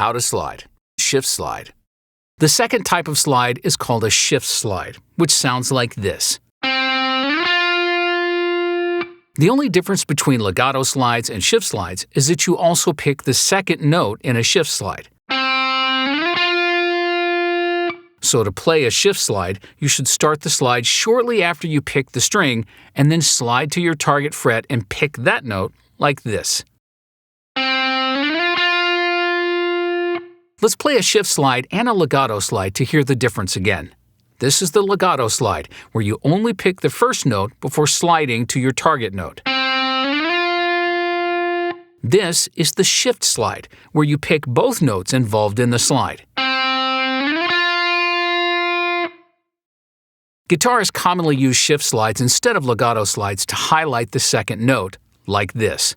How to slide. Shift slide. The second type of slide is called a shift slide, which sounds like this. The only difference between legato slides and shift slides is that you also pick the second note in a shift slide. So to play a shift slide, you should start the slide shortly after you pick the string and then slide to your target fret and pick that note like this. Let's play a shift slide and a legato slide to hear the difference again. This is the legato slide, where you only pick the first note before sliding to your target note. This is the shift slide, where you pick both notes involved in the slide. Guitarists commonly use shift slides instead of legato slides to highlight the second note, like this.